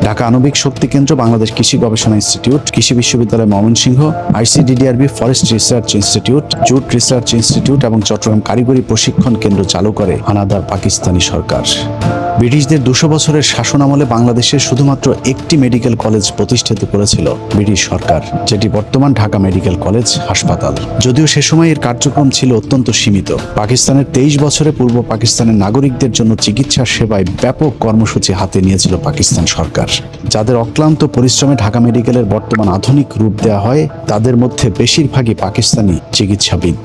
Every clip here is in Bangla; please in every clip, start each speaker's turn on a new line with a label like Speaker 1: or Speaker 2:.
Speaker 1: ঢাকা আণবিক শক্তি কেন্দ্র, বাংলাদেশ কৃষি গবেষণা ইনস্টিটিউট, কৃষি বিশ্ববিদ্যালয় Mymensingh, ICDDRB forest research institute, jute research institute এবং চট্টগ্রাম কারিগরি প্রশিক্ষণ কেন্দ্র চালু করে হানাদার পাকিস্তানি সরকার। ব্রিটিশদের 200 বছরের শাসনামলে বাংলাদেশে শুধুমাত্র একটি মেডিকেল কলেজ প্রতিষ্ঠিত করেছিল ব্রিটিশ সরকার, যেটি বর্তমান ঢাকা মেডিকেল কলেজ হাসপাতাল। যদিও সে সময় এর কার্যক্রম ছিল অত্যন্ত সীমিত। পাকিস্তানের 23 বছরে পূর্ব পাকিস্তানের নাগরিকদের জন্য চিকিৎসা সেবায় ব্যাপক কর্মসূচি হাতে নিয়েছিল পাকিস্তান সরকার, যাদের অক্লান্ত পরিশ্রমে ঢাকা মেডিকেলের বর্তমান আধুনিক রূপ দেওয়া হয়। তাদের মধ্যে বেশিরভাগই পাকিস্তানি চিকিৎসাবিদ।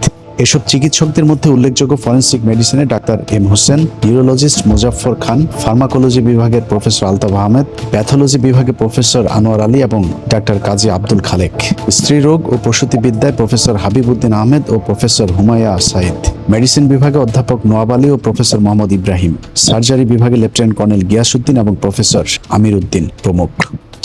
Speaker 1: এসব চিকিৎসকদের মধ্যে উল্লেখযোগ্য ফরেনসিক মেডিসিনে doctor M Hossain, neurologist Muzaffar Khan, pharmacology বিভাগের প্রফেসর আলতাফ আহমেদ, প্যাথোলজি বিভাগে প্রফেসর আনোয়ার আলী এবং ডাক্তার কাজী আব্দুল খালেক, স্ত্রীরোগ ও প্রসূতিবিদ্যায় প্রফেসর হাবিবউদ্দিন আহমেদ ও প্রফেসর হুমায়া সাইদ, মেডিসিন বিভাগে অধ্যাপক নোয়াব আলী ও প্রফেসর মোহাম্মদ ইব্রাহিম, সার্জারি বিভাগে লেফটেন্যান্ট কর্নেল গিয়াসউদ্দিন এবং প্রফেসর আমির উদ্দিন প্রমুখ,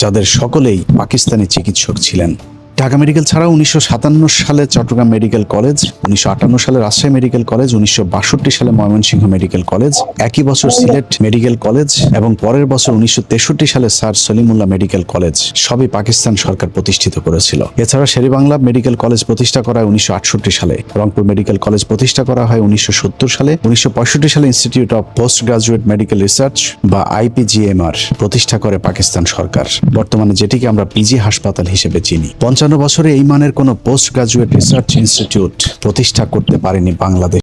Speaker 1: যাদের সকলেই পাকিস্তানি চিকিৎসক ছিলেন। ঢাকা মেডিকেল ছাড়াও 1957 সালে চট্টগ্রাম মেডিকেল কলেজ, 1958 সালে রাজশাহী মেডিকেল কলেজ, 1962 সালে ময়মনসিংহ মেডিকেল কলেজ, একই বছর সিলেট মেডিকেল কলেজ এবং পরের বছর 1963 সালে স্যার সলিমুল্লাহ মেডিকেল কলেজ সবই পাকিস্তান সরকার প্রতিষ্ঠিত করেছিল। এছাড়া শেরেবাংলা মেডিকেল কলেজ প্রতিষ্ঠা করা হয় 1968 সালে, রংপুর মেডিকেল কলেজ প্রতিষ্ঠা করা হয় 1970 সালে, 1965 সালে institute of post graduate medical research বা IPGMR প্রতিষ্ঠা করে পাকিস্তান সরকার, বর্তমানে যেটিকে আমরা পিজি হাসপাতাল হিসেবে চিনি। 55 বছরে এই মানের কোনো পোস্ট গ্রাজুয়েট রিসার্চ ইনস্টিটিউট প্রতিষ্ঠা করতে পারেনি বাংলাদেশ।